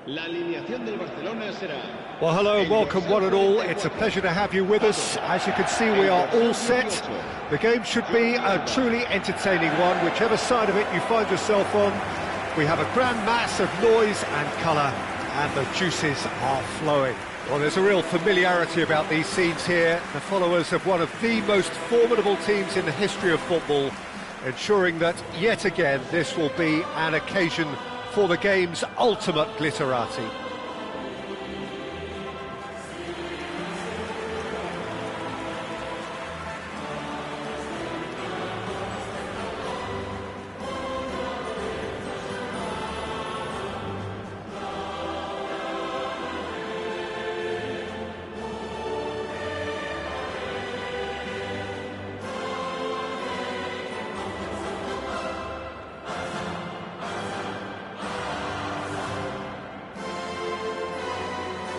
La alineación del Barcelona será... Well, hello, welcome one and all. It's a pleasure to have you with us. As you can see, we are all set. The game should be a truly entertaining one, whichever side of it you find yourself on. We have a grand mass of noise and colour, and the juices are flowing. Well, there's a real familiarity about these scenes here. The followers of one of the most formidable teams in the history of football, ensuring that, yet again, this will be an occasion for the game's ultimate glitterati.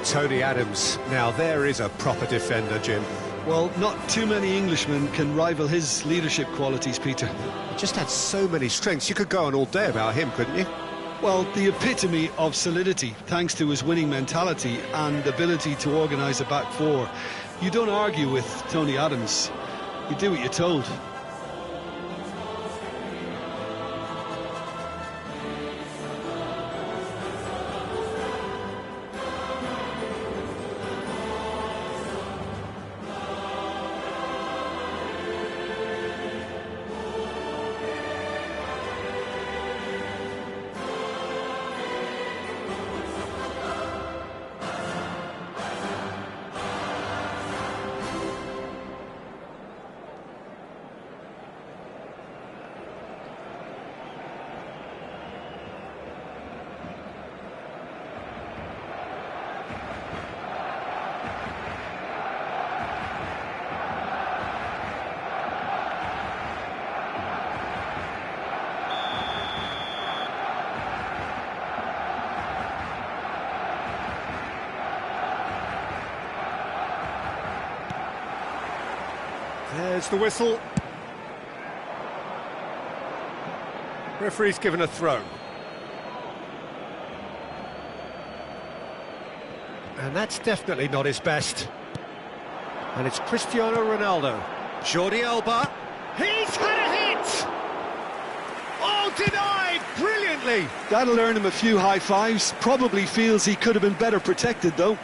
Tony Adams, now there is a proper defender, Jim. Well, not too many Englishmen can rival his leadership qualities, Peter. He just had so many strengths. You could go on all day about him, couldn't you? Well, the epitome of solidity, thanks to his winning mentality and ability to organise a back four. You don't argue with Tony Adams. You do what you're told. There's the whistle. Referee's given a throw. And that's definitely not his best. And it's Cristiano Ronaldo. Jordi Alba. He's had a hit! Oh, denied! Brilliantly! That'll earn him a few high fives. Probably feels he could have been better protected, though.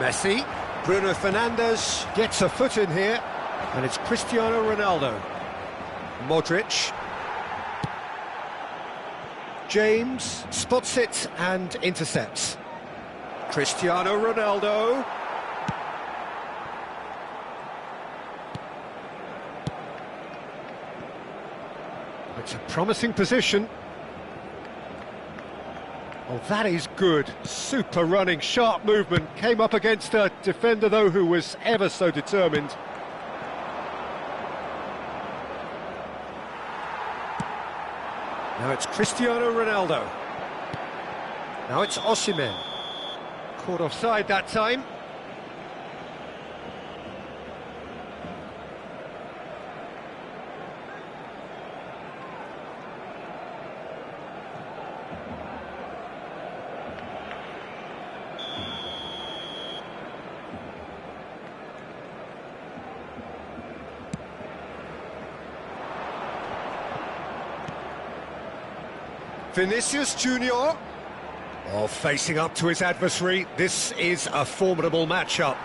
Messi, Bruno Fernandes gets a foot in here, and it's Cristiano Ronaldo. Modric. James spots it and intercepts. Cristiano Ronaldo. It's a promising position. Oh, that is good. Super running, sharp movement. Came up against a defender, though, who was ever so determined. Now it's Cristiano Ronaldo. Now it's Osimhen. Caught offside that time. Vinicius Junior. Oh, facing up to his adversary. This is a formidable matchup.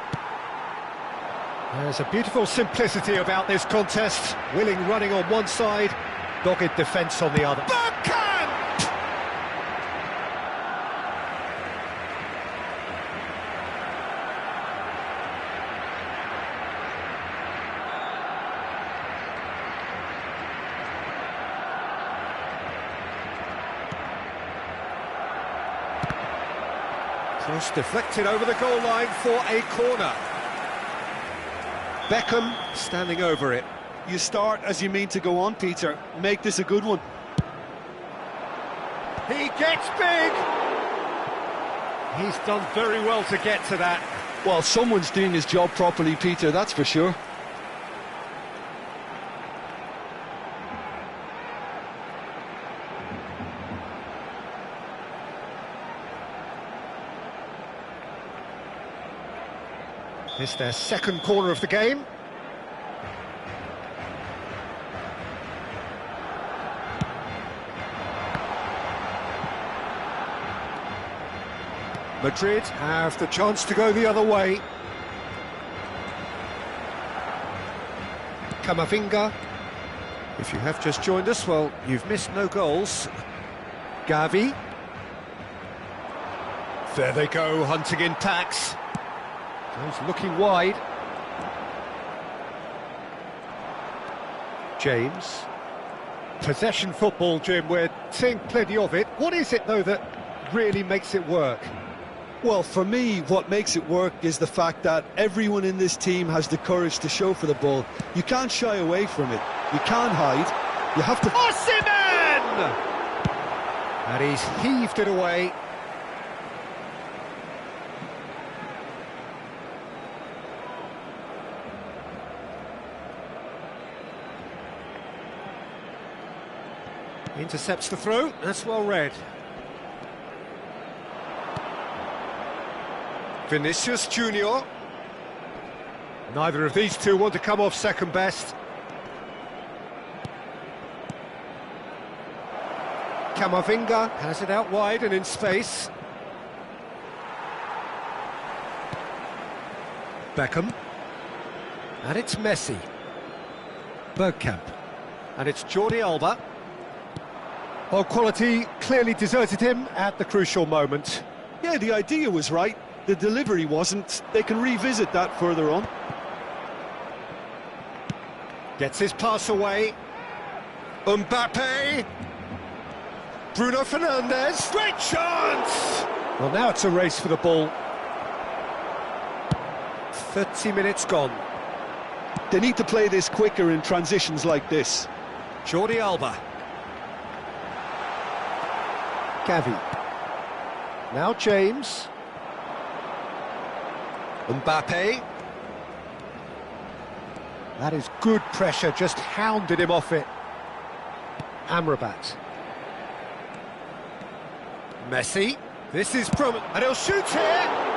There's a beautiful simplicity about this contest. Willing running on one side, dogged defence on the other. Backhand! Cross deflected over the goal line for a corner. Beckham standing over it. You start as you mean to go on, Peter. Make this a good one. He gets big! He's done very well to get to that. Well, someone's doing his job properly, Peter, that's for sure. This is their second corner of the game. Madrid have the chance to go the other way. Camavinga. If you have just joined us, well, you've missed no goals. Gavi. There they go, hunting in packs. He's looking wide. James. Possession football, Jim, we're seeing plenty of it. What is it, though, that really makes it work? Well, for me, what makes it work is the fact that everyone in this team has the courage to show for the ball. You can't shy away from it. You can't hide. You have to... Osimhen! And he's heaved it away. Intercepts the throw, that's well read. Vinicius Junior. Neither of these two want to come off second best. Camavinga has it out wide and in space. Beckham. And it's Messi. Bergkamp. And it's Jordi Alba. Well, quality clearly deserted him at the crucial moment. Yeah, the idea was right. The delivery wasn't. They can revisit that further on. Gets his pass away. Mbappe. Bruno Fernandes. Great chance! Well, now it's a race for the ball. 30 minutes gone. They need to play this quicker in transitions like this. Jordi Alba. Gavi. Now James. Mbappe. That is good pressure, just hounded him off it. Amrabat. Messi. This is and he'll shoot here!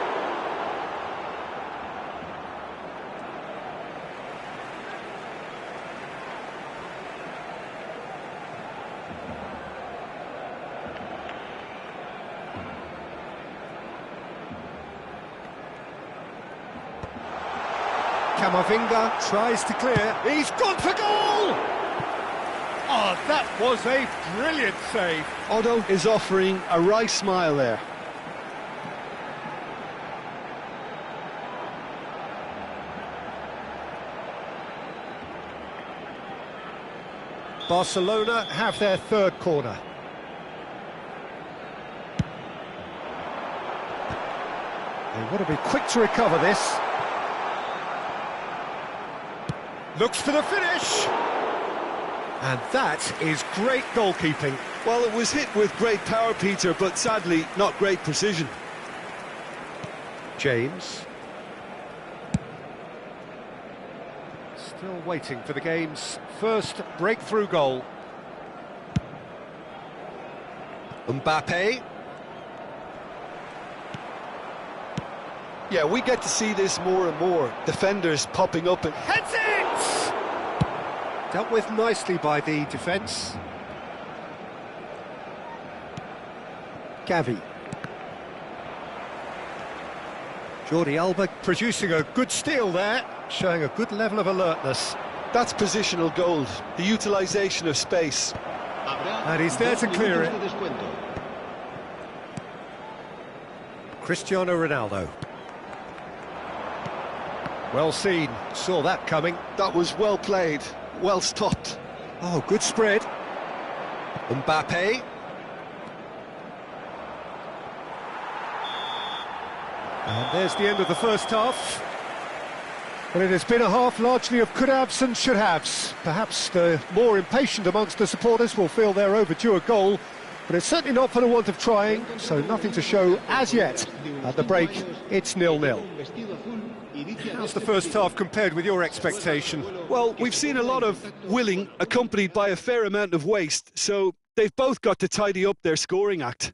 Camavinga tries to clear. He's gone for goal! Oh, that was a brilliant save. Otto is offering a wry smile there. Barcelona have their third corner. They want to be quick to recover this. Looks for the finish! And that is great goalkeeping. Well, it was hit with great power, Peter, but sadly, not great precision. James. Still waiting for the game's first breakthrough goal. Mbappe. Yeah, we get to see this more and more. Defenders popping up and... Heads it! Dealt with nicely by the defence. Gavi. Jordi Alba producing a good steal there, showing a good level of alertness. That's positional gold, the utilisation of space. And he's there to clear it. Cristiano Ronaldo. Well seen, saw that coming. That was well played, well stopped. Oh, good spread. Mbappe. And there's the end of the first half. Well, it has been a half largely of could-haves and should-haves. Perhaps the more impatient amongst the supporters will feel they're overdue a goal, but it's certainly not for the want of trying, so nothing to show as yet. At the break, it's 0-0. How's the first half compared with your expectation? Well, we've seen a lot of willing accompanied by a fair amount of waste, so they've both got to tidy up their scoring act.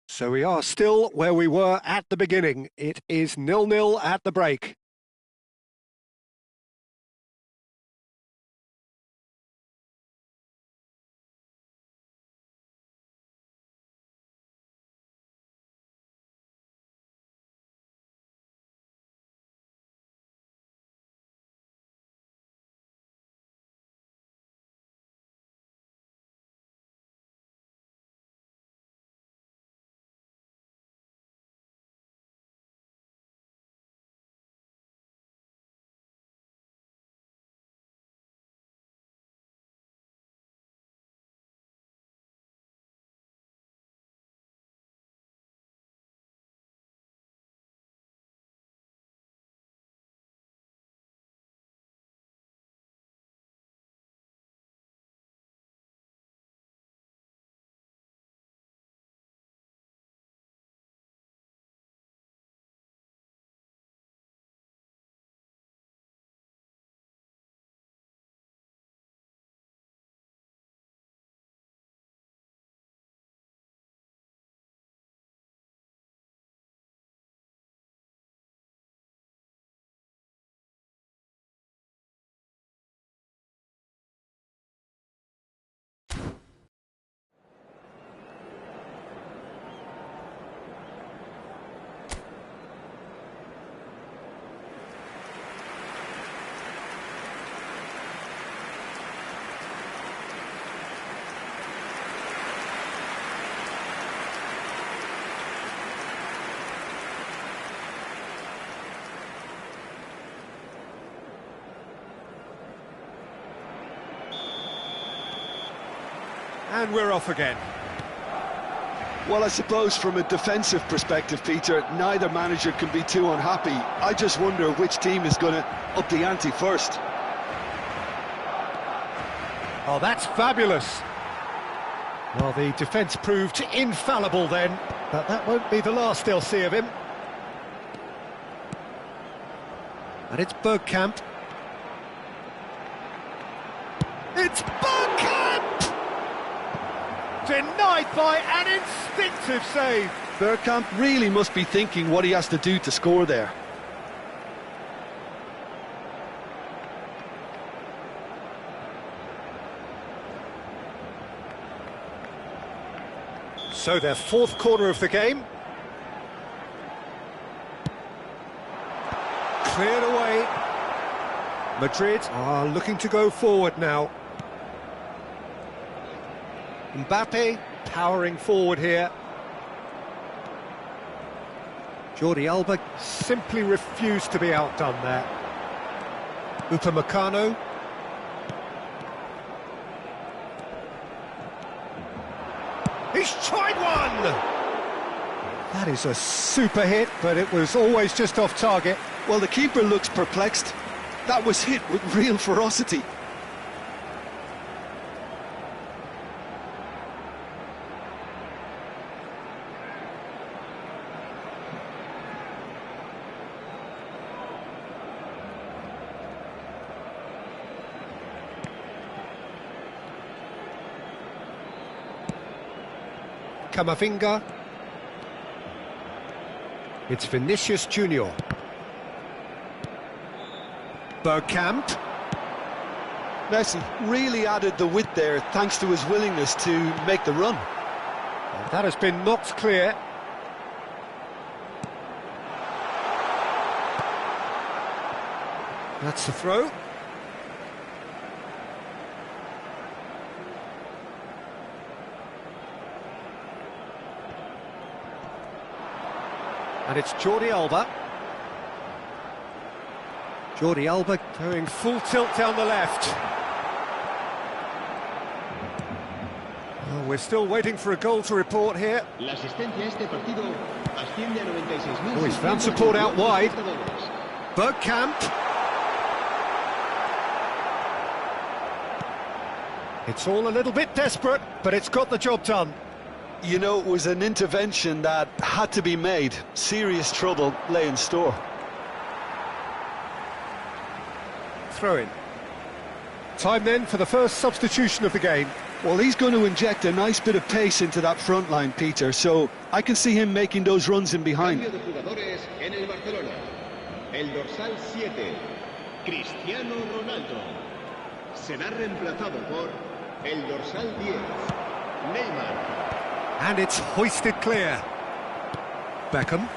So we are still where we were at the beginning. It is 0-0 at the break. And we're off again. Well, I suppose from a defensive perspective, Peter, neither manager can be too unhappy. I just wonder which team is going to up the ante first. Oh, that's fabulous. Well, the defence proved infallible then, but that won't be the last they'll see of him. And it's Bergkamp. It's Bergkamp! Denied by an instinctive save. Bergkamp really must be thinking what he has to do to score there. So their fourth corner of the game. Cleared away. Madrid are looking to go forward now. Mbappe powering forward here. Jordi Alba simply refused to be outdone there. Upamecano. He's tried one! That is a super hit, but it was always just off target. Well, the keeper looks perplexed. That was hit with real ferocity. Camavinga. It's Vinicius Junior. Bergkamp. Messi really added the width there thanks to his willingness to make the run. And that has been knocked clear. That's the throw. And it's Jordi Alba. Jordi Alba going full tilt down the left. Well, we're still waiting for a goal to report here. La asistencia a este partido asciende a 96.000. Oh, he's found support out wide. Bergkamp. It's all a little bit desperate, but it's got the job done. You know, it was an intervention that had to be made. Serious trouble lay in store. Throw in. Time then for the first substitution of the game. Well, he's going to inject a nice bit of pace into that front line, Peter, so I can see him making those runs in behind. Cambio de jugadores en el Barcelona. El dorsal 7, Cristiano Ronaldo. Será reemplazado por el dorsal 10, Neymar. And it's hoisted clear. Beckham.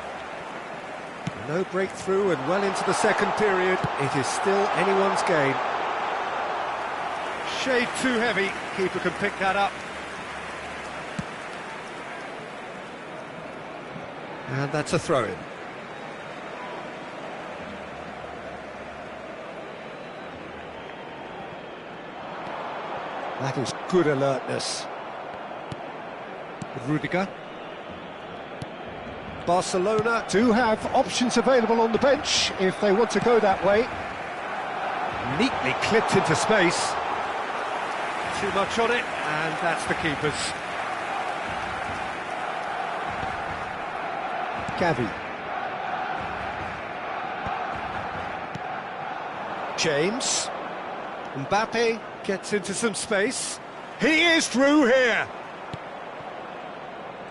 No breakthrough and well into the second period. It is still anyone's game. Shade too heavy. Keeper can pick that up. And that's a throw-in. That is good alertness. Rudiger. Barcelona do have options available on the bench if they want to go that way. Neatly clipped into space. Too much on it, and that's the keeper's. Gavi. James. Mbappe gets into some space. He is through here.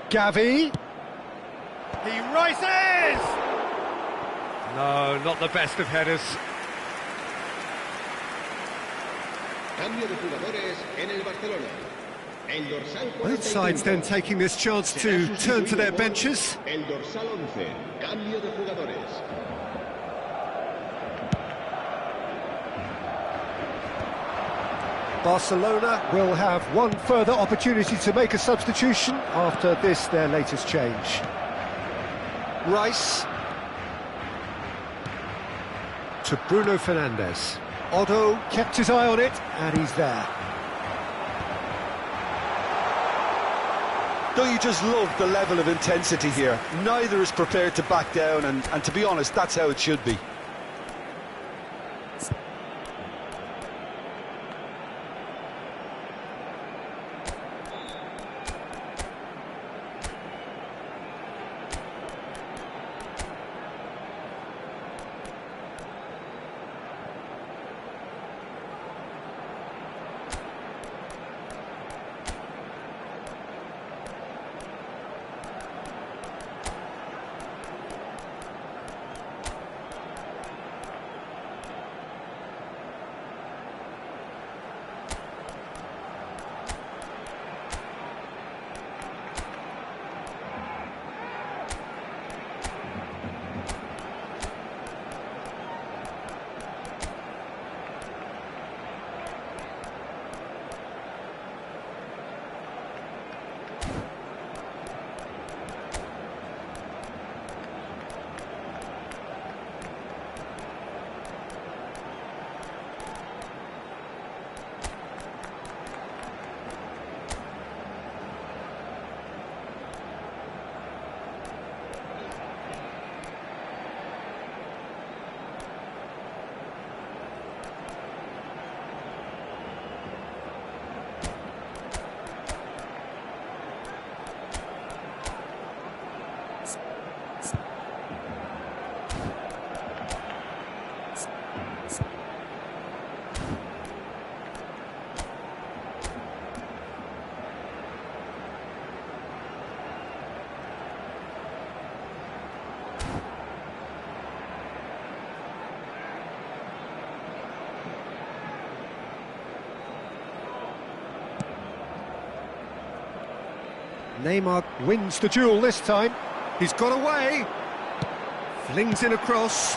Gavi. He rises! No, not the best of headers. Cambio de jugadores en el Barcelona. El dorsal 45. Both sides then taking this chance to turn to their benches. El dorsal 11. Cambio de jugadores. Barcelona will have one further opportunity to make a substitution after this, their latest change. Rice to Bruno Fernandes. Otto kept his eye on it, and he's there. Don't you just love the level of intensity here? Neither is prepared to back down, and to be honest, that's how it should be. Neymar wins the duel this time. He's got away. Flings in across.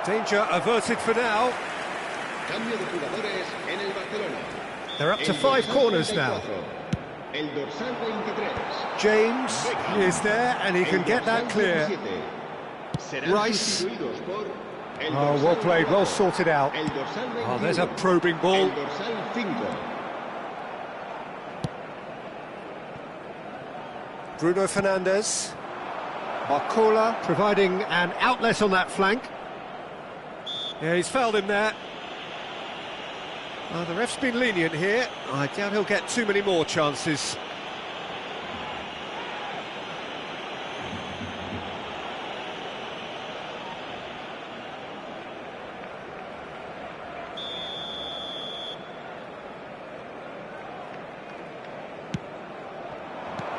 Danger averted for now. Cambio de jugadores en el Barcelona. They're up to 5 corners now. El dorsal 23. James is there and he can get that clear. Rice. Oh, well played, well sorted out. Oh, there's a probing ball. Bruno Fernandes. Barcola providing an outlet on that flank. Yeah, he's fouled him there. The ref's been lenient here. I doubt he'll get too many more chances.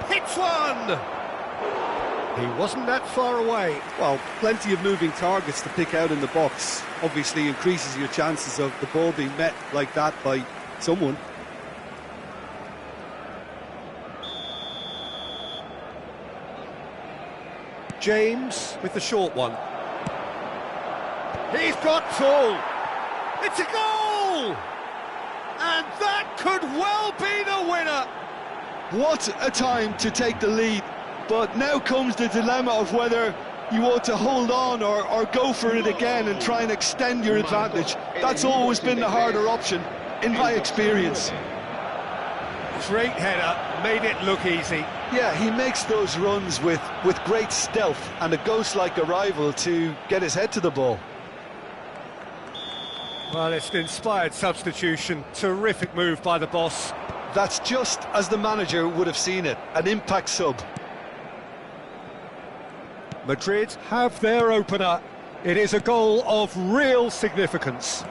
Hits one! He wasn't that far away. Well, plenty of moving targets to pick out in the box. Obviously increases your chances of the ball being met like that by someone. James with the short one. He's got full. It's a goal! And that could well be the winner. What a time to take the lead. But now comes the dilemma of whether you want to hold on or go for it again and try and extend your advantage. That's always been the harder option, in my experience. Great header, made it look easy. Yeah, he makes those runs with great stealth and a ghost-like arrival to get his head to the ball. Well, it's an inspired substitution. Terrific move by the boss. That's just as the manager would have seen it, an impact sub. Madrid have their opener. It is a goal of real significance.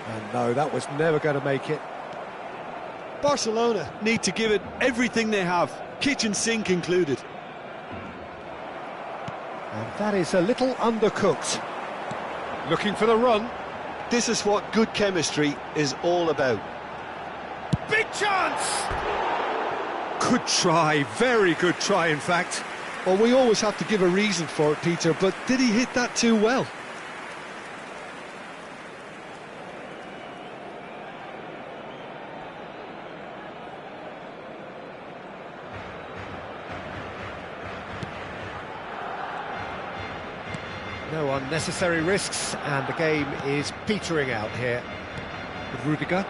And no, that was never going to make it. Barcelona need to give it everything they have, kitchen sink included. And that is a little undercooked. Looking for the run. This is what good chemistry is all about. Big chance! Good try, very good try in fact. Well, we always have to give a reason for it, Peter, but did he hit that too well? No unnecessary risks, and the game is petering out here. Rudiger.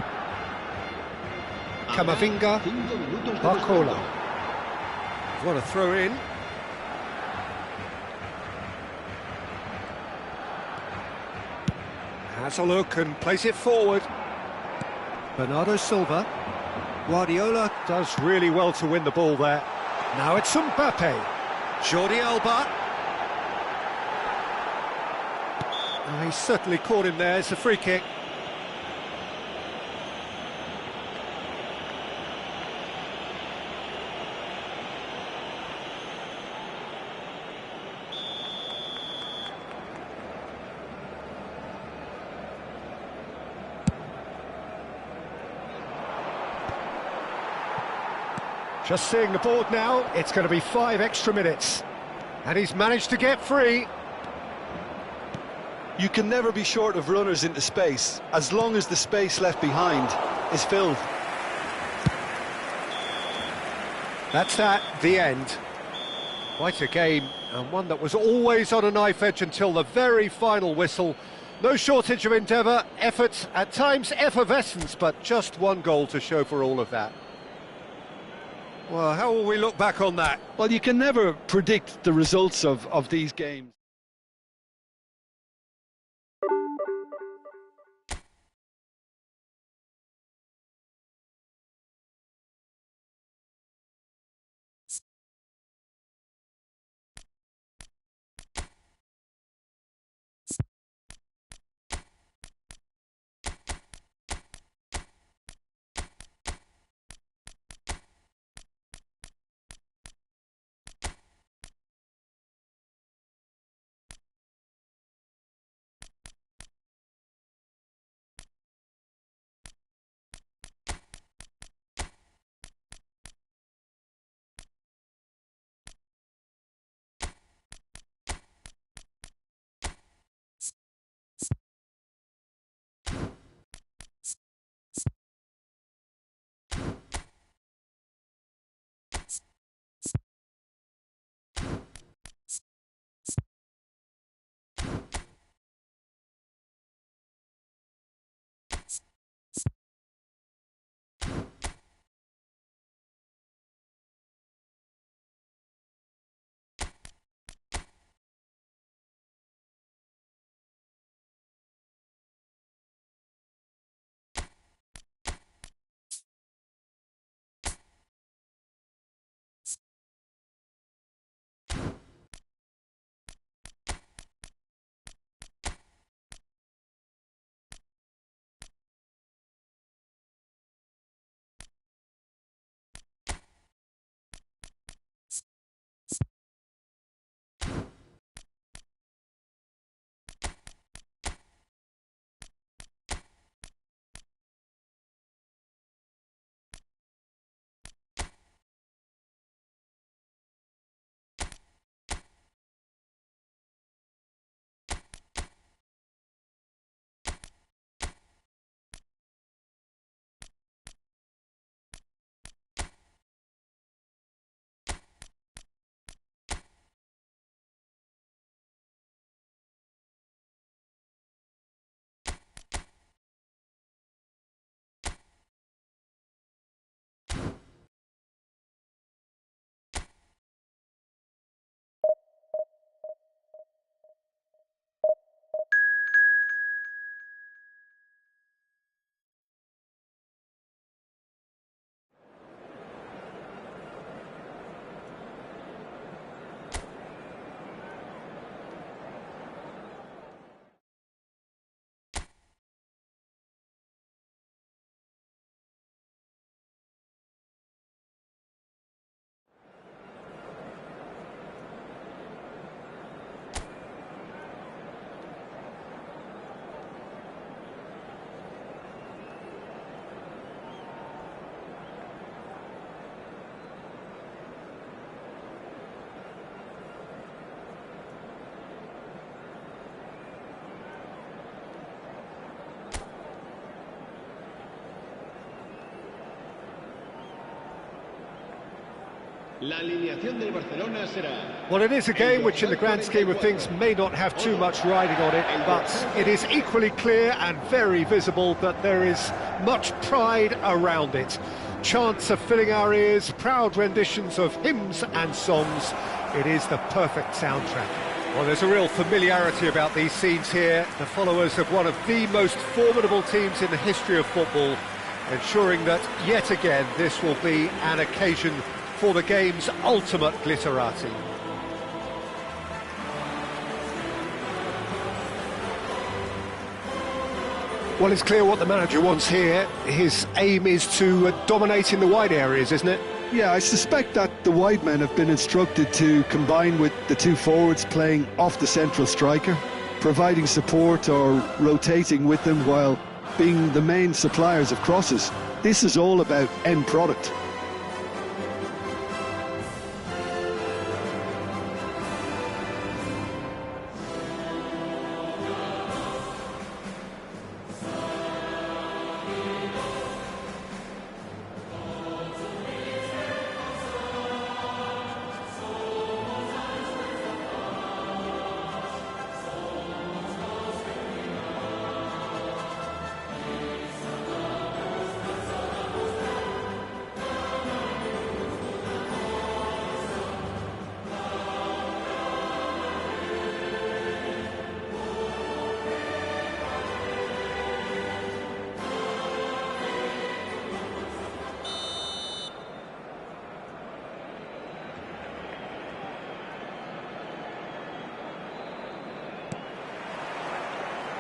Camavinga. Barcola. What a throw in. Has a look and plays it forward. Bernardo Silva. Guardiola does really well to win the ball there. Now it's Mbappe. Jordi Alba. Oh, he's certainly caught him there. It's a free kick. Just seeing the board now, it's going to be 5 extra minutes. And he's managed to get free. You can never be short of runners into space, as long as the space left behind is filled. That's that, the end. Quite a game, and one that was always on a knife edge until the very final whistle. No shortage of endeavour, effort, at times effervescence, but just one goal to show for all of that. Well, how will we look back on that? Well, you can never predict the results of these games. La alineación del Barcelona será... Well, it is a game which in the grand scheme of things may not have too much riding on it, but it is equally clear and very visible that there is much pride around it. Chants are filling our ears, proud renditions of hymns and songs. It is the perfect soundtrack. Well, there's a real familiarity about these scenes here. The followers of one of the most formidable teams in the history of football, ensuring that, yet again, this will be an occasion for the game's ultimate glitterati. Well, it's clear what the manager wants here. His aim is to dominate in the wide areas, isn't it? Yeah, I suspect that the wide men have been instructed to combine with the two forwards playing off the central striker, providing support or rotating with them while being the main suppliers of crosses. This is all about end product.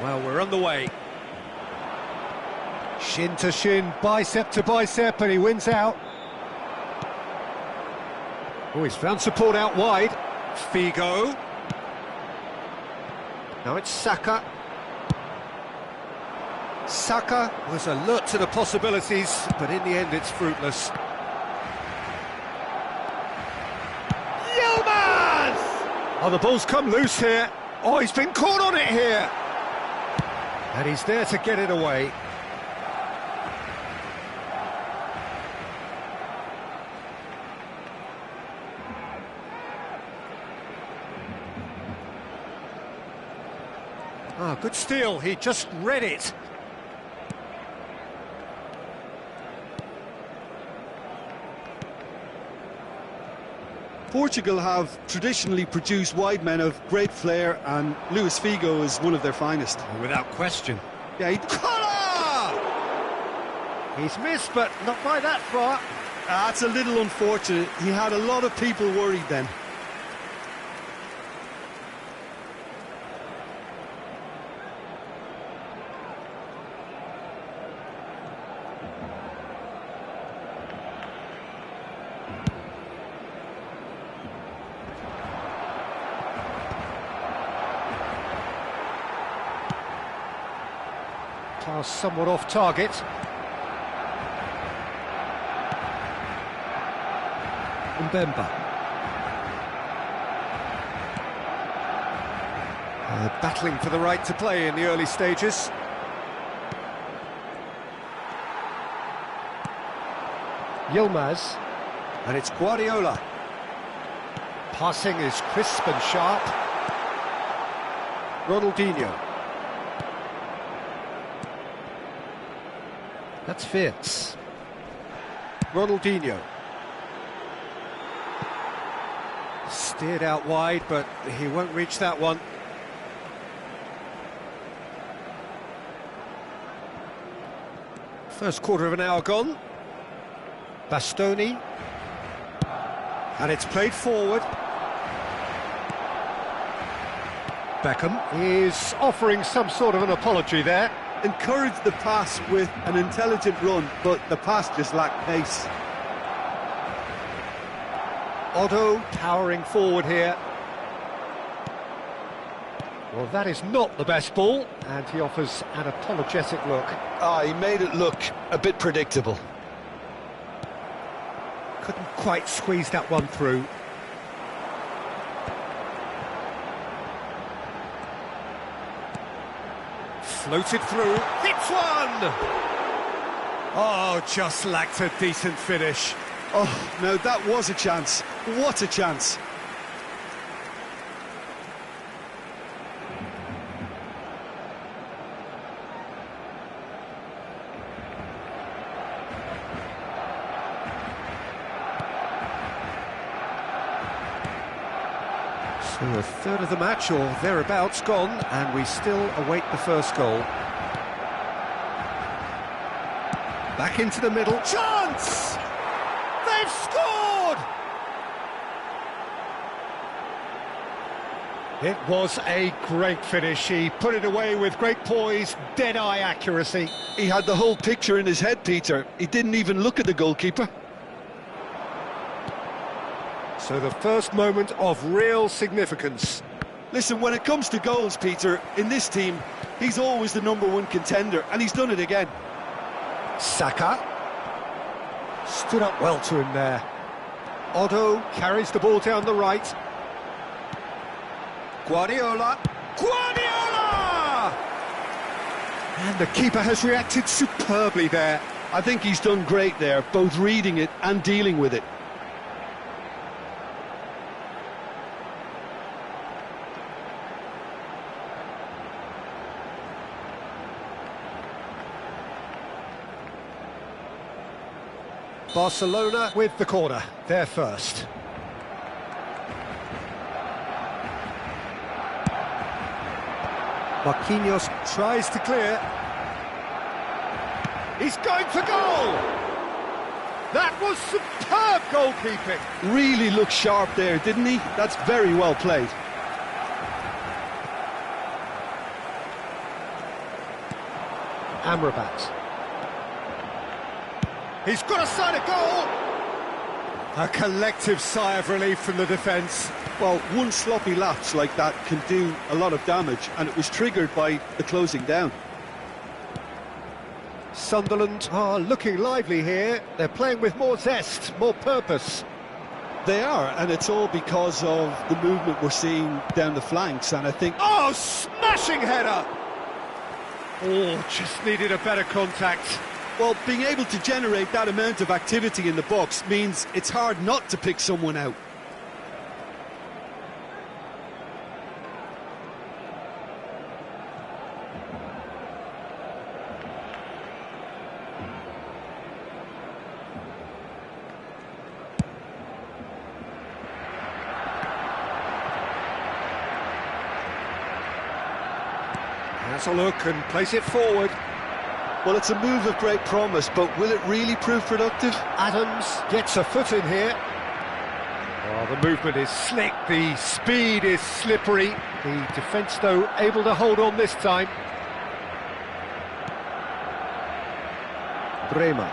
Well, we're on the way. Shin to shin, bicep to bicep, and he wins out. Oh, he's found support out wide. Figo. Now it's Saka. Saka was alert to the possibilities, but in the end it's fruitless. Yilmaz! Oh, the ball's come loose here. Oh, he's been caught on it here. And he's there to get it away. Ah, good steal, he just read it. Portugal have traditionally produced wide men of great flair, and Luis Figo is one of their finest. Without question. Yeah, He's missed, but not by that far. That's a little unfortunate. He had a lot of people worried then. Pass somewhat off target. Mbemba. Battling for the right to play in the early stages. Yilmaz. And it's Guardiola. Passing is crisp and sharp. Ronaldinho. That's Fitz. Ronaldinho. Steered out wide, but he won't reach that one. First quarter of an hour gone. Bastoni. And it's played forward. Beckham is offering some sort of an apology there. Encouraged the pass with an intelligent run, but the pass just lacked pace. Otto powering forward here. Well, that is not the best ball, and he offers an apologetic look. He made it look a bit predictable. Couldn't quite squeeze that one through. Floated through, hits one! Oh, just lacked a decent finish. Oh, no, that was a chance. What a chance. So a third of the match or thereabouts gone, and we still await the first goal. Back into the middle. Chance! They've scored! It was a great finish. He put it away with great poise, dead-eye accuracy. He had the whole picture in his head, Peter. He didn't even look at the goalkeeper. So the first moment of real significance. Listen, when it comes to goals, Peter, in this team, he's always the #1 contender, and he's done it again. Saka stood up well to him there. Otto carries the ball down the right. Guardiola! And the keeper has reacted superbly there. I think he's done great there, both reading it and dealing with it. Barcelona with the corner, they're first. Marquinhos tries to clear. He's going for goal! That was superb goalkeeping. Really looked sharp there, didn't he? That's very well played. Amrabat. He's got a sight of goal! A collective sigh of relief from the defence. Well, one sloppy lapse like that can do a lot of damage, and it was triggered by the closing down. Sunderland are looking lively here. They're playing with more zest, more purpose. They are, and it's all because of the movement we're seeing down the flanks, and I think... Oh, smashing header! Oh, just needed a better contact. Well, being able to generate that amount of activity in the box means it's hard not to pick someone out. Has a look and plays it forward. Well, it's a move of great promise, but will it really prove productive? Adams gets a foot in here. Oh, the movement is slick, the speed is slippery. The defence, though, able to hold on this time. Bremer.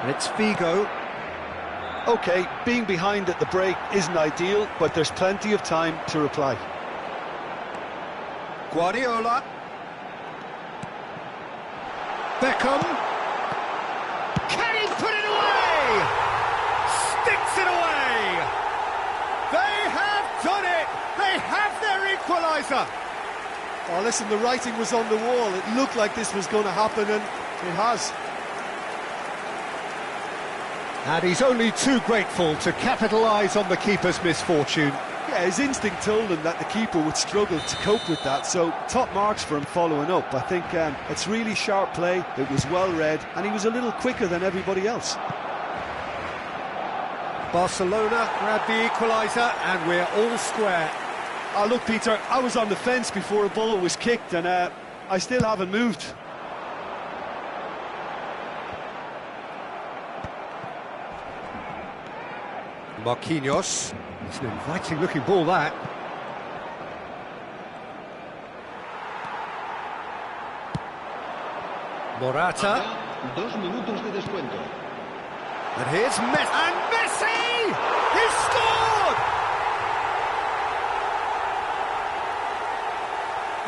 And it's Figo. OK, being behind at the break isn't ideal, but there's plenty of time to reply. Guardiola. Beckham. Can he put it away? Sticks it away. They have done it. They have their equaliser. Oh, listen, the writing was on the wall. It looked like this was going to happen, and it has. And he's only too grateful to capitalise on the keeper's misfortune. Yeah, his instinct told him that the keeper would struggle to cope with that, so top marks for him following up. I think it's really sharp play, it was well read, and he was a little quicker than everybody else. Barcelona grab the equaliser, and we're all square. Oh, look, Peter, I was on the fence before a ball was kicked, and I still haven't moved. Marquinhos. It's an inviting-looking ball, that. Morata. 2 minutos de descuento. And here's Messi. And Messi! He scored!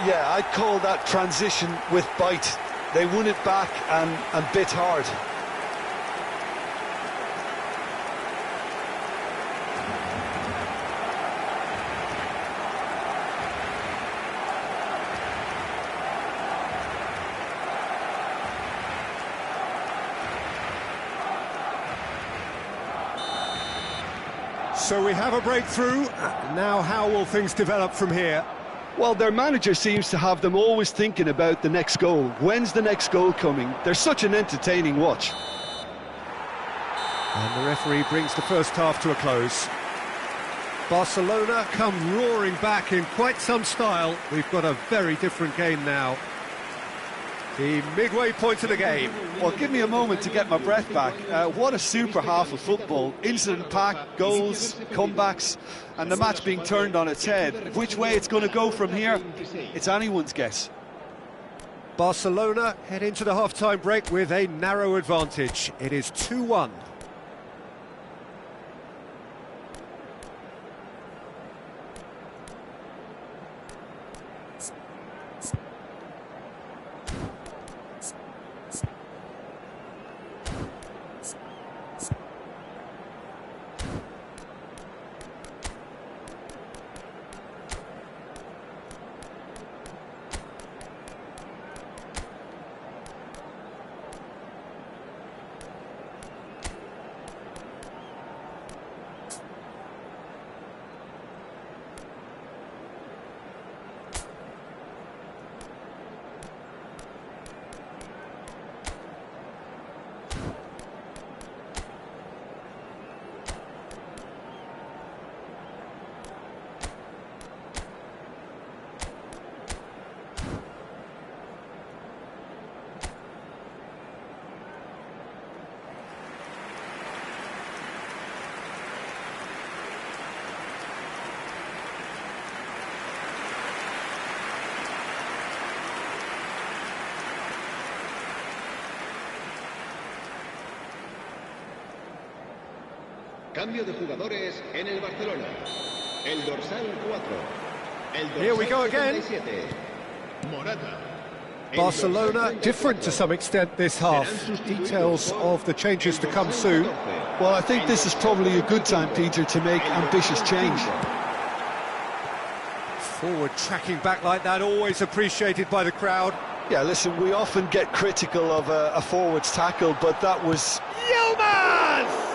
Yeah, I'd call that transition with bite. They won it back and bit hard. So we have a breakthrough. Now how will things develop from here? Well, their manager seems to have them always thinking about the next goal. When's the next goal coming? They're such an entertaining watch. And the referee brings the first half to a close. Barcelona come roaring back in quite some style. We've got a very different game now. The midway point of the game. Well, give me a moment to get my breath back. What a super half of football. Incident-packed, goals, comebacks, and the match being turned on its head. Which way it's going to go from here, it's anyone's guess. Barcelona head into the half-time break with a narrow advantage. It is 2-1. Cambio de jugadores en el Barcelona. El dorsal 4. El dorsal Here we go again. 77. Morata. Barcelona different to some extent this half. Details of the changes to come soon. Well, I think this is probably a good time, Peter, to make ambitious change. Forward tracking back like that, always appreciated by the crowd. Yeah, listen, we often get critical of a forward's tackle, but that was... Yilmaz!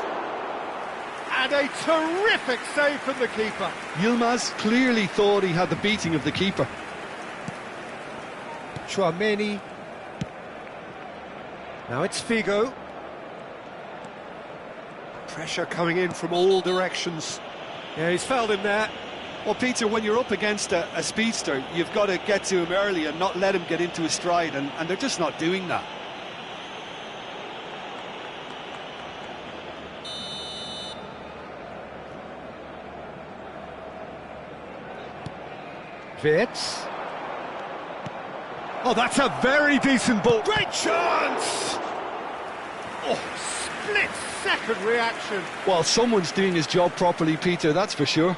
And a terrific save from the keeper. Yilmaz clearly thought he had the beating of the keeper. Chouameni. Now it's Figo. Pressure coming in from all directions. Yeah, he's fouled him there. Well, Peter, when you're up against a speedster, you've got to get to him early and not let him get into his stride, and they're just not doing that. Wirtz. Oh, that's a very decent ball. Great chance! Oh, split-second reaction. Well, someone's doing his job properly, Peter, that's for sure.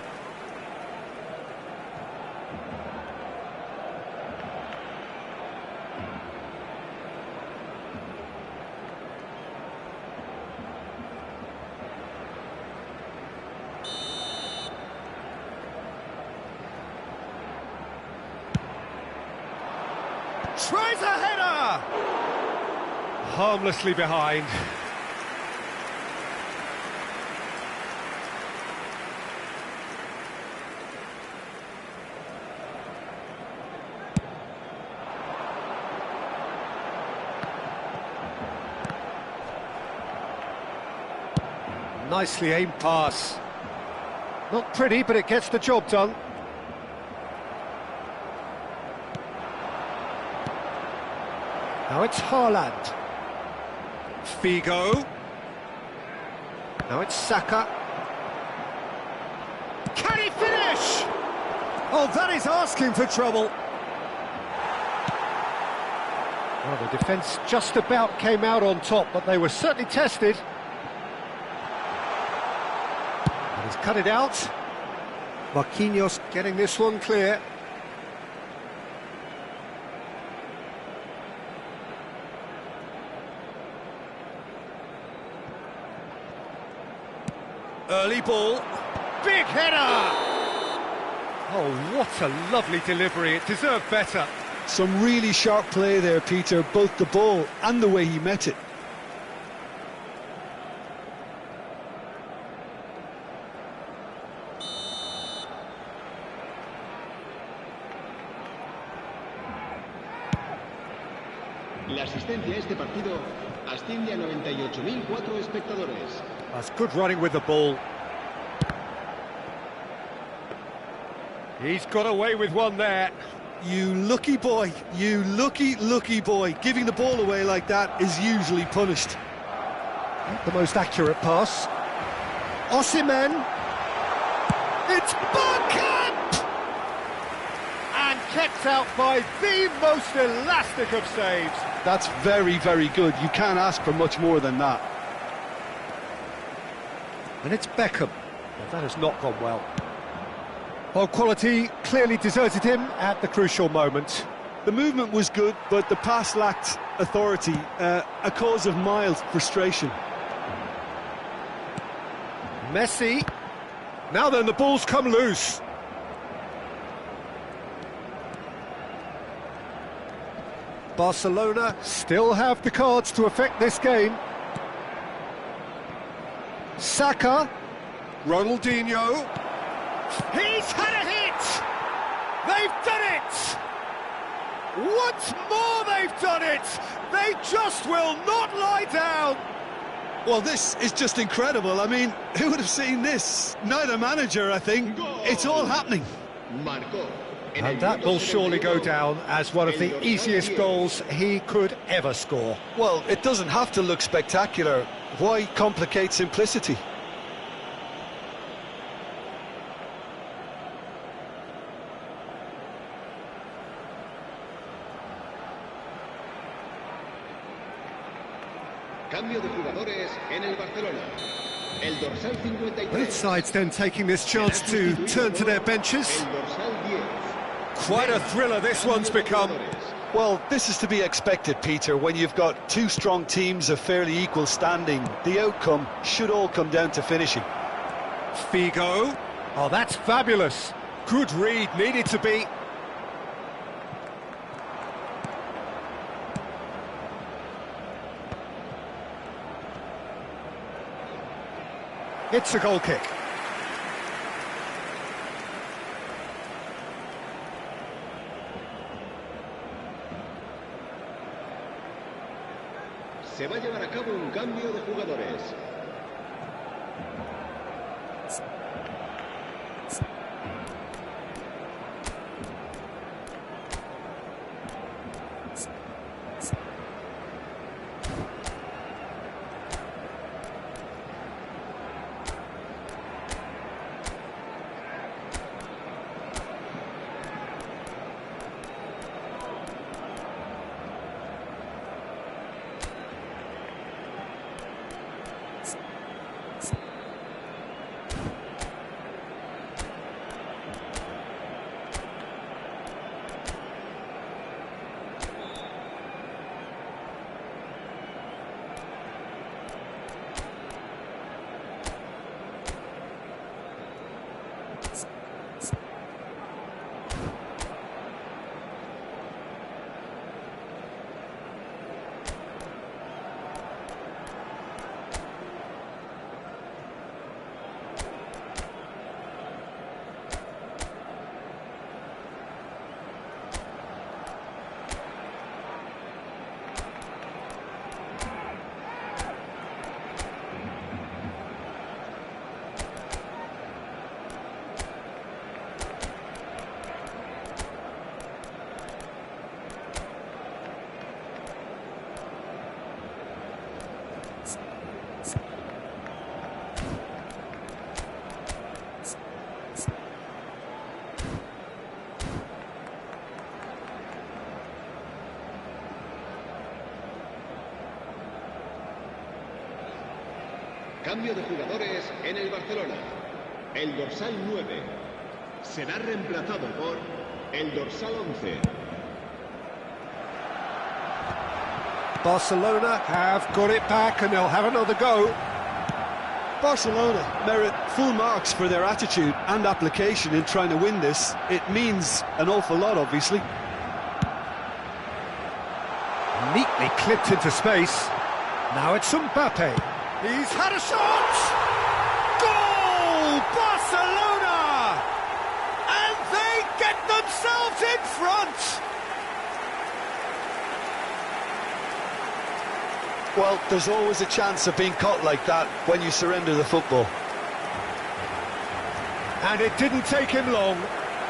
Tries a header! Harmlessly behind. Nicely aimed pass. Not pretty, but it gets the job done. Now it's Haaland. Figo. Now it's Saka. Can he finish? Oh, that is asking for trouble. Well, the defence just about came out on top, but they were certainly tested. And he's cut it out. Marquinhos getting this one clear. Early ball, big header! Oh, what a lovely delivery, it deserved better. Some really sharp play there, Peter, both the ball and the way he met it. La asistencia a este partido asciende a 98.004 espectadores. That's good running with the ball. He's got away with one there. You lucky boy, you lucky boy. Giving the ball away like that is usually punished. Not the most accurate pass. Osimhen. It's Bergkamp! And kept out by the most elastic of saves. That's very, very good. You can't ask for much more than that. And it's Beckham. Well, that has not gone well. Well, quality clearly deserted him at the crucial moment. The movement was good, but the pass lacked authority, a cause of mild frustration. Messi. Now then, the ball's come loose. Barcelona still have the cards to affect this game. Saka. Ronaldinho. He's had a hit! They've done it! Once more they've done it! They just will not lie down! Well, this is just incredible. I mean, who would have seen this? Neither manager, I think. It's all happening. And that will surely go down as one of the easiest goals he could ever score. Well, it doesn't have to look spectacular. Why complicate simplicity? Cambio de jugadores en el Barcelona. El dorsal 53. Both sides then taking this chance to turn to their benches. El dorsal 10. Quite a thriller this one's become. Well, this is to be expected, Peter. When you've got two strong teams of fairly equal standing, the outcome should all come down to finishing. Figo. Oh, that's fabulous. Good read, needed to be. It's a goal kick. Se va a llevar a cabo un cambio de jugadores. Cambio de jugadores en el Barcelona. El dorsal 9 será reemplazado por el dorsal 11. Barcelona have got it back and they'll have another go. Barcelona merit full marks for their attitude and application in trying to win this. It means an awful lot, obviously. Neatly clipped into space. Now it's Mbappe. He's had a shot! Goal! Barcelona! And they get themselves in front! Well, there's always a chance of being caught like that when you surrender the football. And it didn't take him long.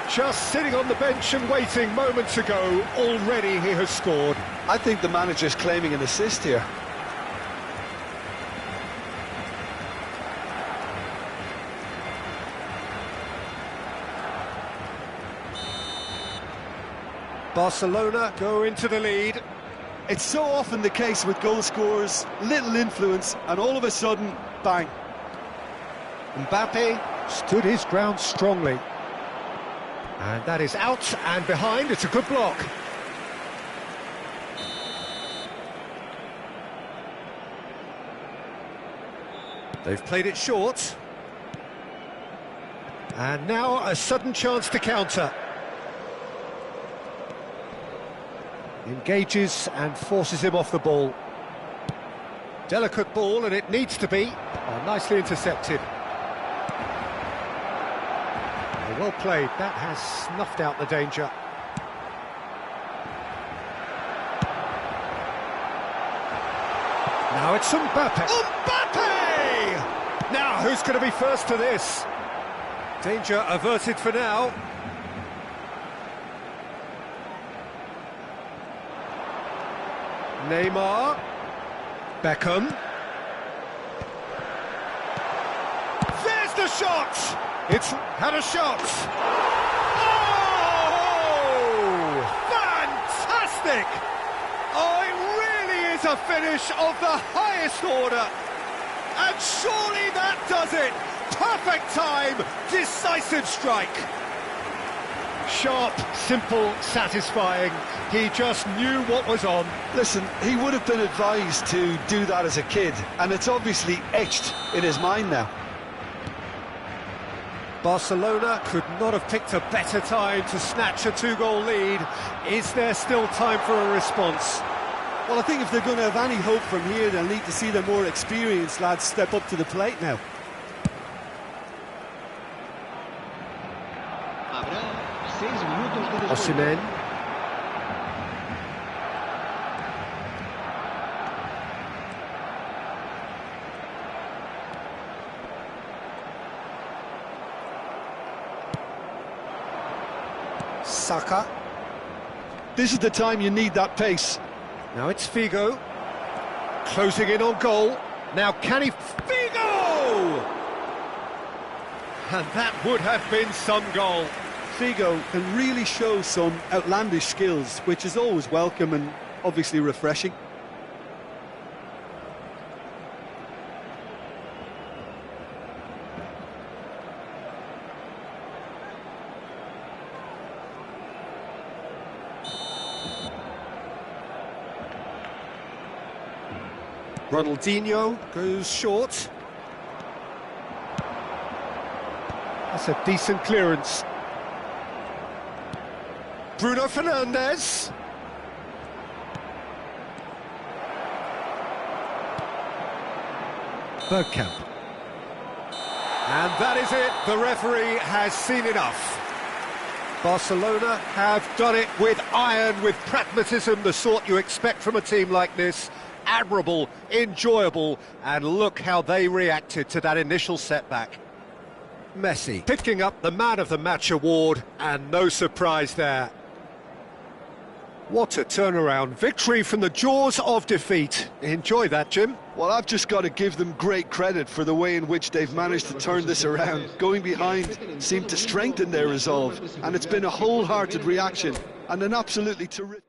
Just sitting on the bench and waiting moments ago, already he has scored. I think the manager's claiming an assist here. Barcelona go into the lead. It's so often the case with goal scorers, little influence, and all of a sudden, bang. Mbappe stood his ground strongly. And that is out and behind. It's a good block. They've played it short. And now a sudden chance to counter. Engages and forces him off the ball. Delicate ball, and it needs to be. Oh, nicely intercepted. Oh, well played. That has snuffed out the danger. Now it's Mbappe. Mbappe! Now, who's going to be first to this? Danger averted for now. Neymar, Beckham. There's the shot! It's had a shot! Oh! Fantastic! Oh, it really is a finish of the highest order. And surely that does it! Perfect time, decisive strike. Sharp, simple, satisfying. He just knew what was on. Listen, he would have been advised to do that as a kid, and it's obviously etched in his mind now. Barcelona could not have picked a better time to snatch a two-goal lead. Is there still time for a response? Well, I think if they're going to have any hope from here, they'll need to see the more experienced lads step up to the plate now. Osimhen. Saka. This is the time you need that pace. Now it's Figo. Closing in on goal. Now can he... Figo! And that would have been some goal. Figo can really show some outlandish skills, which is always welcome and obviously refreshing. Ronaldinho goes short. That's a decent clearance. Bruno Fernandes. Bergkamp. And that is it. The referee has seen enough. Barcelona have done it with iron, with pragmatism, the sort you expect from a team like this. Admirable, enjoyable, and look how they reacted to that initial setback. Messi picking up the Man of the Match award, and no surprise there. What a turnaround. Victory from the jaws of defeat. Enjoy that, Jim. Well, I've just got to give them great credit for the way in which they've managed to turn this around. Going behind seemed to strengthen their resolve, and it's been a wholehearted reaction and an absolutely terrific...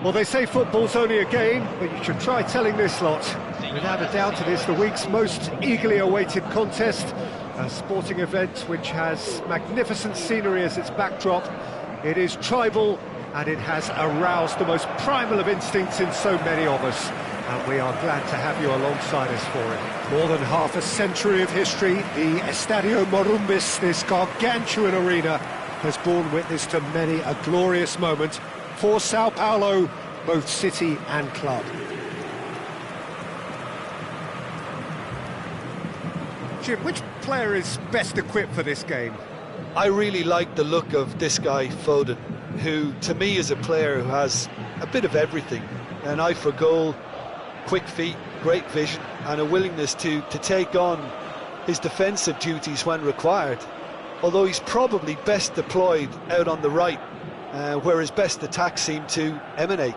Well, they say football's only a game, but you should try telling this lot. Without a doubt, it is the week's most eagerly awaited contest, a sporting event which has magnificent scenery as its backdrop. It is tribal, and it has aroused the most primal of instincts in so many of us. And we are glad to have you alongside us for it. More than half a century of history, the Estadio Morumbis, this gargantuan arena, has borne witness to many a glorious moment for Sao Paulo, both city and club. Jim, which player is best equipped for this game? I really like the look of this guy, Foden, who to me is a player who has a bit of everything. An eye for goal, quick feet, great vision, and a willingness to take on his defensive duties when required. Although he's probably best deployed out on the right, where his best attacks seem to emanate.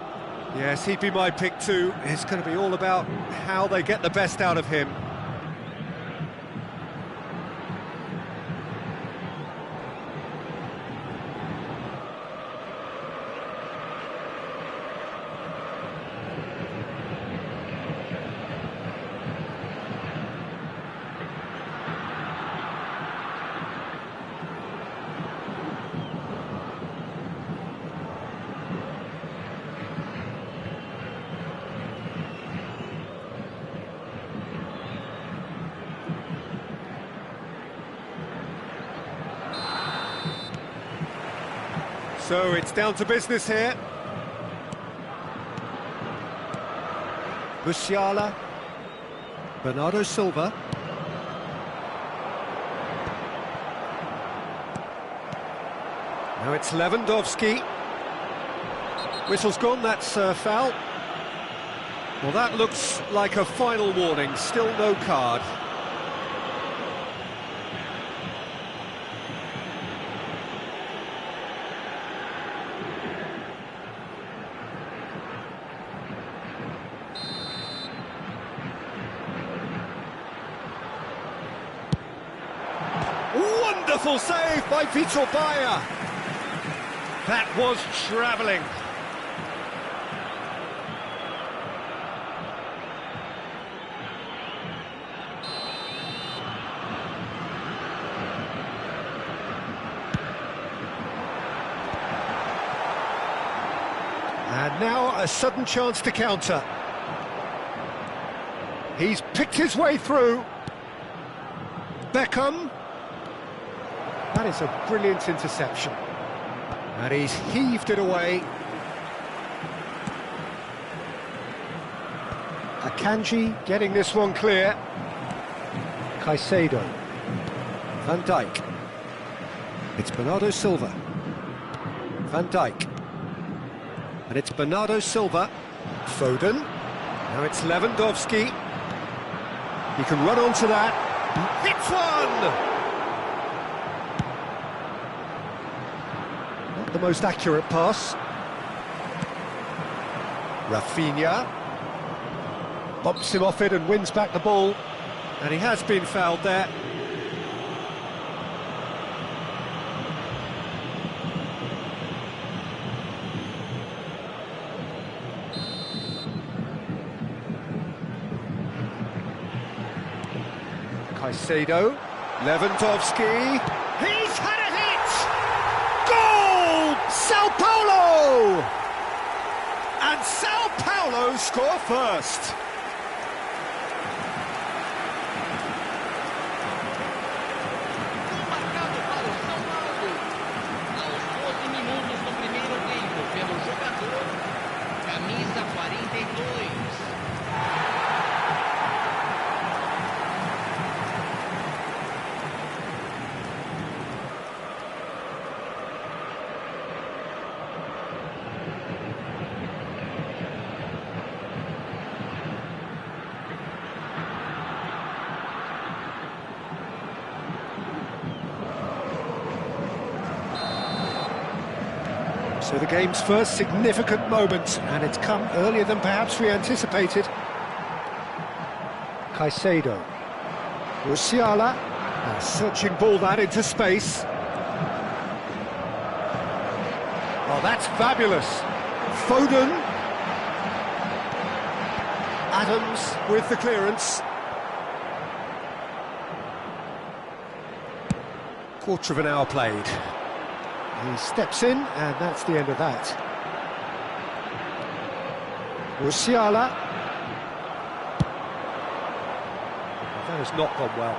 Yes, he'd be my pick too. It's going to be all about how they get the best out of him. So it's down to business here. Musiala, Bernardo Silva. Now it's Lewandowski. Whistle's gone, that's a foul. Well, that looks like a final warning, still no card. Wonderful save by Vitor Baia. That was travelling. And now a sudden chance to counter. He's picked his way through. Beckham. That is a brilliant interception. And he's heaved it away. Akanji getting this one clear. Caicedo. Van Dijk. It's Bernardo Silva. Van Dijk. And it's Bernardo Silva. Foden. Now it's Lewandowski. He can run onto that. Hits one! The most accurate pass. Rafinha bumps him off it and wins back the ball, and he has been fouled there. Caicedo, Lewandowski, he's had a hit! Goal! Sao Paulo! And Sao Paulo score first. Marcado para o São Paulo. Aos 12 minutos do primeiro tempo, pelo jogador, camisa 42. So the game's first significant moment, and it's come earlier than perhaps we anticipated. Caicedo. Musiala. A searching ball that into space. Oh, that's fabulous. Foden. Adams with the clearance. Quarter of an hour played. He steps in, and that's the end of that. Musiala. That has not gone well.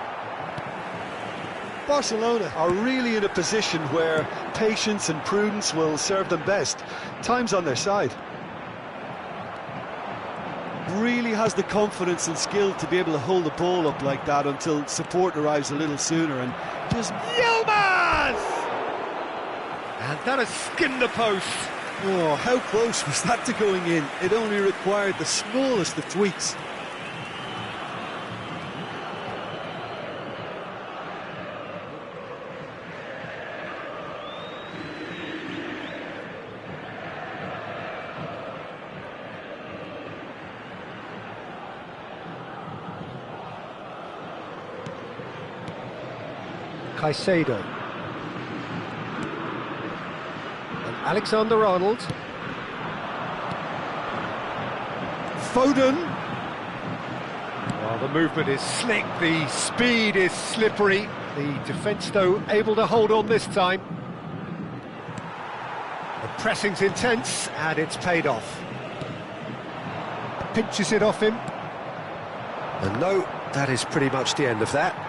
Barcelona are really in a position where patience and prudence will serve them best. Time's on their side. Really has the confidence and skill to be able to hold the ball up like that until support arrives a little sooner, and just Yilmaz! And that has skinned the post. oh, how close was that to going in? It only required the smallest of tweaks. Caicedo. And Alexander-Arnold. Foden. Well, the movement is slick, the speed is slippery. The defence, though, able to hold on this time. The pressing's intense, and it's paid off. Pinches it off him. And no, that is pretty much the end of that.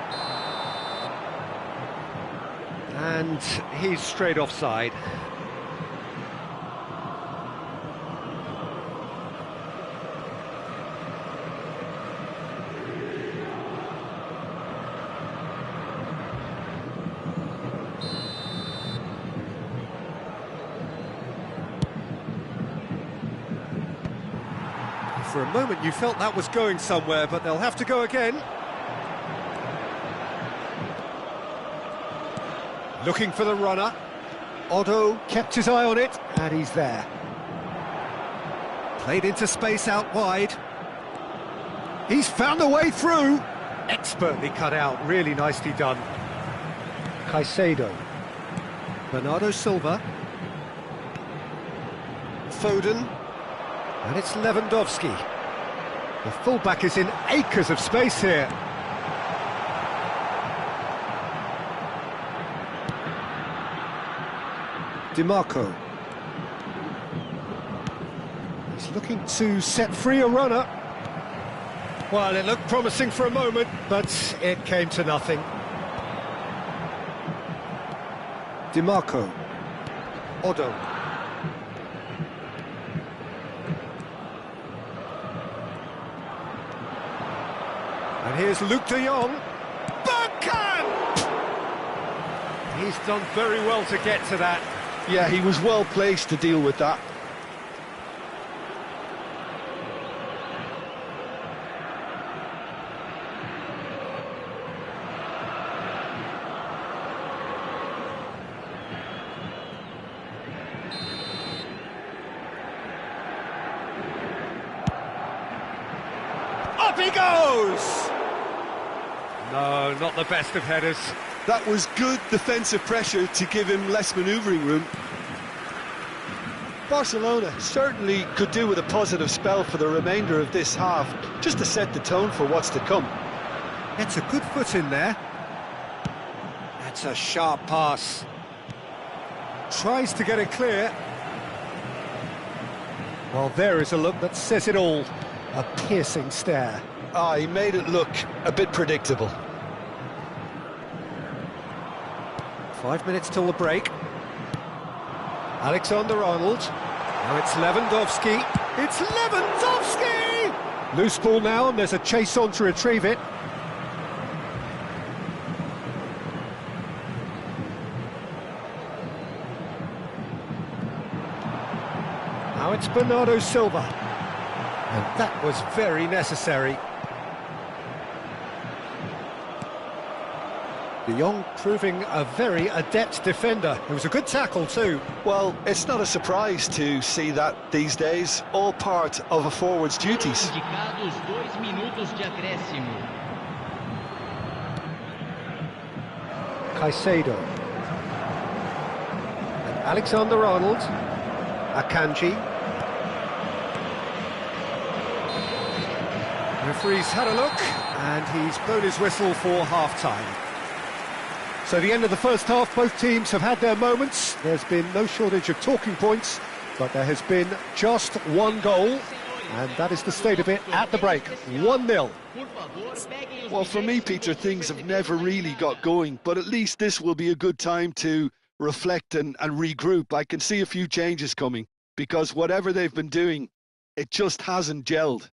And he's straight offside. For a moment you felt that was going somewhere, but they'll have to go again. Looking for the runner. Otto kept his eye on it, and he's there. Played into space out wide. He's found a way through. Expertly cut out, really nicely done. Caicedo. Bernardo Silva. Foden. And it's Lewandowski. The fullback is in acres of space here. DiMarco. He's looking to set free a runner. Well, it looked promising for a moment, but it came to nothing. DiMarco. Otto. And here's Luke de Jong. Bergkamp! He's done very well to get to that. Yeah, he was well placed to deal with that. Up he goes! No, not the best of headers. That was good defensive pressure to give him less manoeuvring room. Barcelona certainly could do with a positive spell for the remainder of this half, just to set the tone for what's to come. It's a good foot in there. That's a sharp pass. Tries to get it clear. Well, there is a look that says it all. A piercing stare. Ah, he made it look a bit predictable. 5 minutes till the break. Alexander-Arnold. Now it's Lewandowski. It's Lewandowski! Loose ball now, and there's a chase on to retrieve it. Now it's Bernardo Silva. And that was very necessary. De Jong proving a very adept defender. It was a good tackle too. Well, it's not a surprise to see that these days, all part of a forward's duties. Indicados 2 minutos de acréscimo. Caicedo. And Alexander-Arnold. Akanji. Referee's had a look, and he's blown his whistle for half-time. So the end of the first half, both teams have had their moments. There's been no shortage of talking points, but there has been just one goal, and that is the state of it at the break, 1-0. Well, for me, Peter, things have never really got going, but at least this will be a good time to reflect and regroup. I can see a few changes coming, because whatever they've been doing, it just hasn't gelled.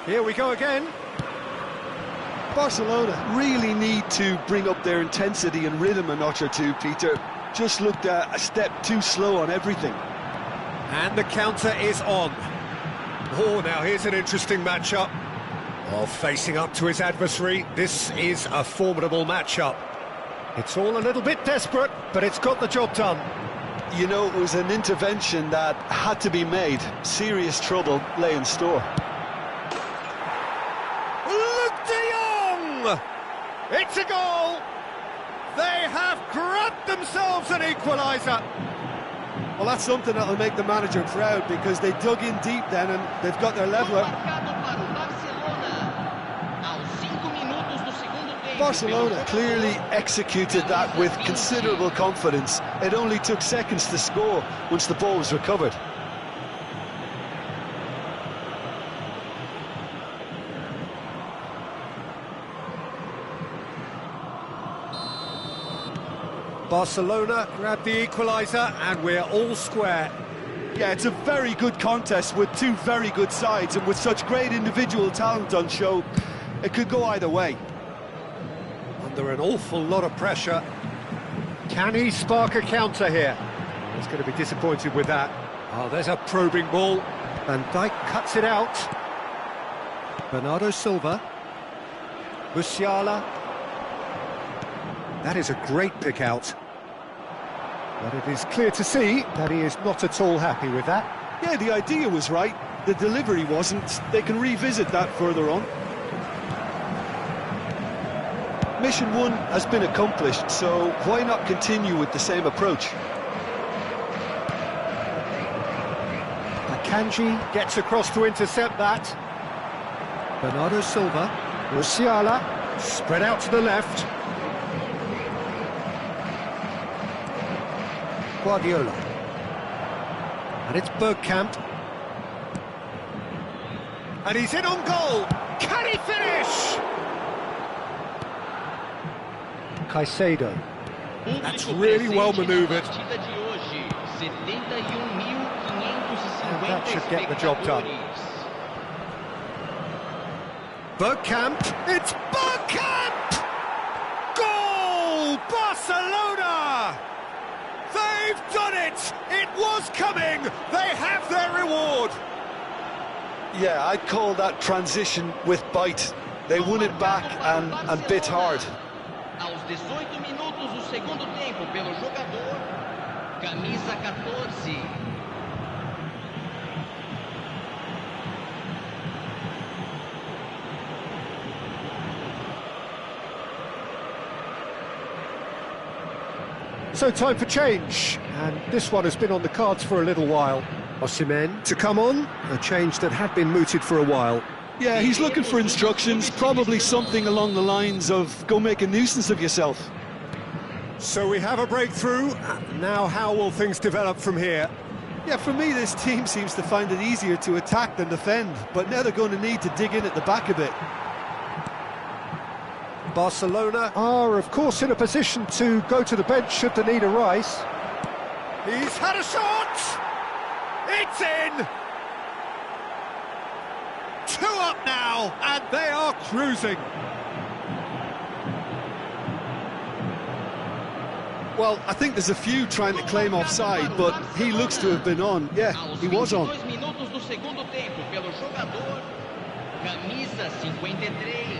Here we go again. Barcelona really need to bring up their intensity and rhythm a notch or two, Peter. Just looked a step too slow on everything. And the counter is on. Oh, now here's an interesting matchup. Well, facing up to his adversary, this is a formidable matchup. It's all a little bit desperate, but it's got the job done. You know, it was an intervention that had to be made. Serious trouble lay in store. It's a goal! They have grabbed themselves an equaliser! Well, that's something that'll make the manager proud, because they dug in deep then and they've got their leveller. Barcelona clearly executed that with considerable confidence. It only took seconds to score once the ball was recovered. Barcelona grabbed the equaliser and we're all square. Yeah, it's a very good contest with two very good sides, and with such great individual talent on show, it could go either way. Under an awful lot of pressure. Can he spark a counter here? He's going to be disappointed with that. Oh, there's a probing ball. Van Dijk cuts it out. Bernardo Silva. Musiala. That is a great pick out. But it is clear to see that he is not at all happy with that. Yeah, the idea was right. The delivery wasn't. They can revisit that further on. Mission 1 has been accomplished, so why not continue with the same approach? Akanji gets across to intercept that. Bernardo Silva. Musiala. Spread out to the left. Guardiola. And it's Bergkamp. And he's in on goal. Can he finish? Caicedo. That's really well manoeuvred. And that should get the job done. Bergkamp. It's Bergkamp! Goal! Barcelona! They've done it! It was coming! They have their reward! Yeah, I'd call that transition with bite. They won it back and bit hard. Aos 18 minutos do segundo tempo pelo jogador, camisa 14. So time for change, and this one has been on the cards for a little while. Osimhen to come on, a change that had been mooted for a while. Yeah, he's looking for instructions, probably something along the lines of go make a nuisance of yourself. So we have a breakthrough. Now how will things develop from here? Yeah, for me, this team seems to find it easier to attack than defend, but now they're going to need to dig in at the back a bit. Barcelona are, of course, in a position to go to the bench should the need arise. He's had a shot! It's in! 2 up now, and they are cruising. Well, I think there's a few trying to claim offside, but he looks to have been on. Yeah, he was on. Aos 22 minutos do segundo tempo pelo jogador, camisa 53.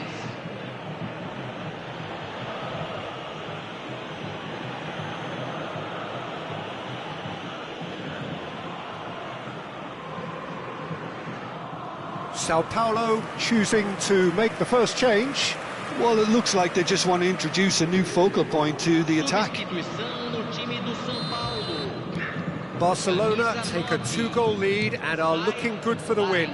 Sao Paulo choosing to make the first change. Well, it looks like they just want to introduce a new focal point to the attack. Substituição no time do São Paulo. Barcelona take a 2-goal lead and are looking good for the win.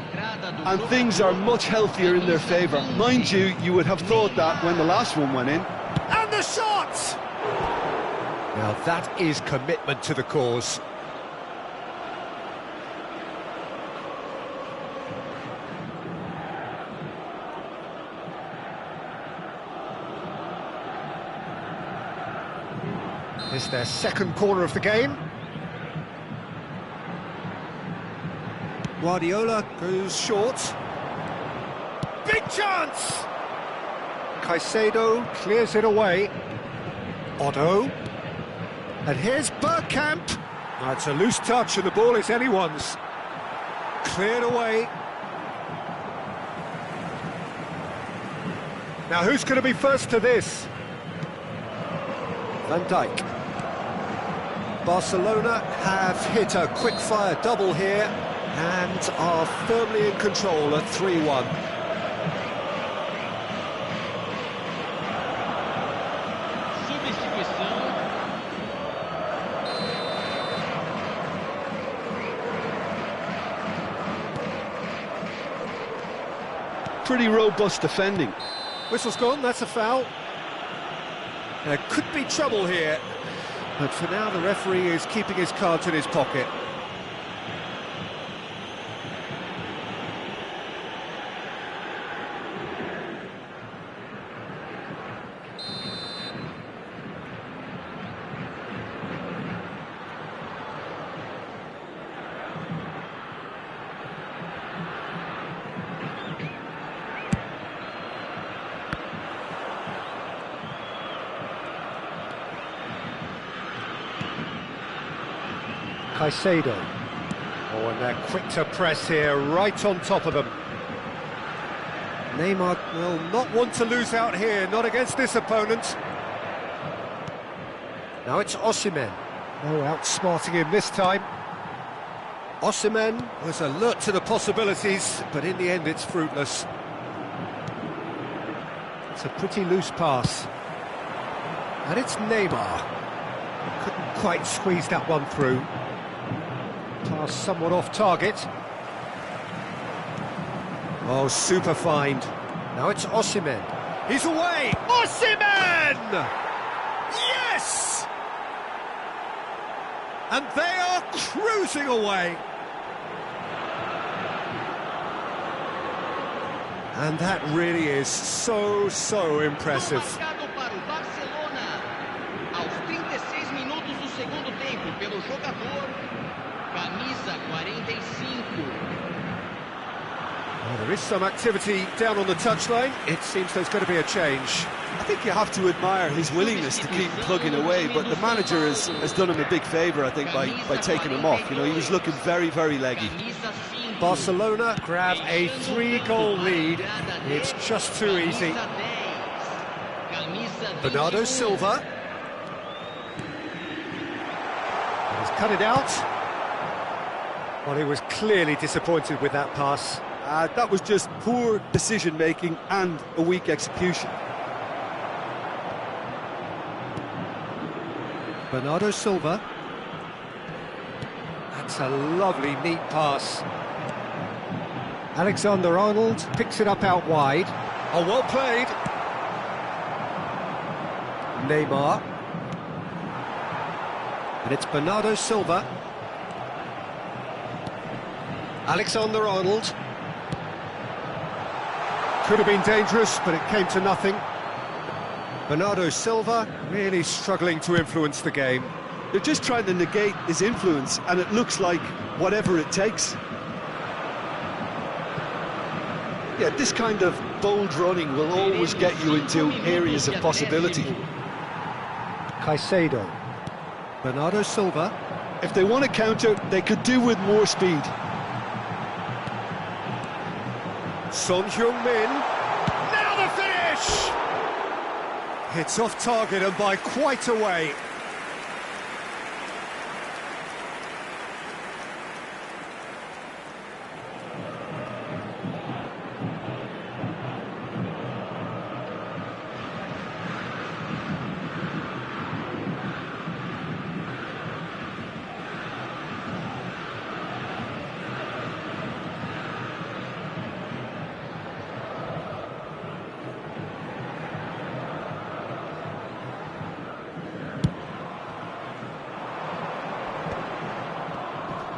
And things are much healthier in their favour. Mind you, you would have thought that when the last one went in. And the shot! Now that is commitment to the cause. It's their second corner of the game. Guardiola goes short. Big chance! Caicedo clears it away. Otto. And here's Bergkamp. Now it's a loose touch and the ball is anyone's. Cleared away. Now who's going to be first to this? Van Dijk. Barcelona have hit a quick-fire double here and are firmly in control at 3-1. Substituição. Pretty robust defending. Whistle's gone, that's a foul. There could be trouble here, but for now the referee is keeping his cards in his pocket. Caicedo. Oh, and they're quick to press here, right on top of them. Neymar will not want to lose out here, not against this opponent. Now it's Osimhen. Oh, outsmarting him this time. Osimhen was alert to the possibilities, but in the end it's fruitless. It's a pretty loose pass. And it's Neymar. Couldn't quite squeeze that one through. Pass somewhat off target. Oh, super find. Now it's Osimhen. He's away! Osimhen! Yes! And they are cruising away. And that really is so impressive. Marcado para o Barcelona. Aos 36 minutos do segundo tempo, pelo jogador, camisa 45. Well, there is some activity down on the touchline. It seems there's going to be a change. I think you have to admire his willingness to keep plugging away, but the manager has done him a big favour, I think, by taking him off. You know, he was looking very leggy. Barcelona grab a 3-goal lead. It's just too easy. Bernardo Silva. He's cut it out. Well, he was clearly disappointed with that pass. That was just poor decision-making and a weak execution. Bernardo Silva. That's a lovely, neat pass. Alexander-Arnold picks it up out wide. Oh, well played. Neymar. And it's Bernardo Silva. Alexander-Arnold. Could have been dangerous, but it came to nothing. Bernardo Silva really struggling to influence the game. They're just trying to negate his influence, and it looks like whatever it takes. Yeah, this kind of bold running will always get you into areas of possibility. Caicedo. Bernardo Silva. If they want to counter, they could do with more speed. Son Heung-min. Now the finish! It's off target and by quite a way.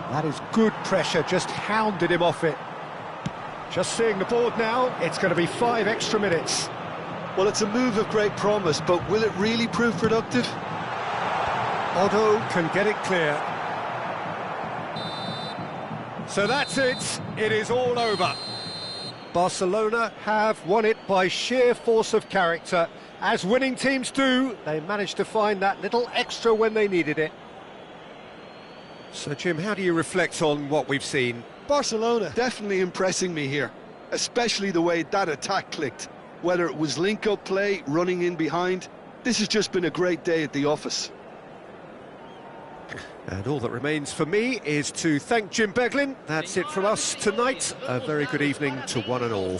That is good pressure, just hounded him off it. Just seeing the board now, it's going to be 5 extra minutes. Well, it's a move of great promise, but will it really prove productive? Otto can get it clear. So that's it, it is all over. Barcelona have won it by sheer force of character. As winning teams do, they managed to find that little extra when they needed it. So, Jim, how do you reflect on what we've seen? Barcelona definitely impressing me here, especially the way that attack clicked. Whether it was link-up play, running in behind, this has just been a great day at the office. And all that remains for me is to thank Jim Beglin. That's it from us tonight. A very good evening to one and all.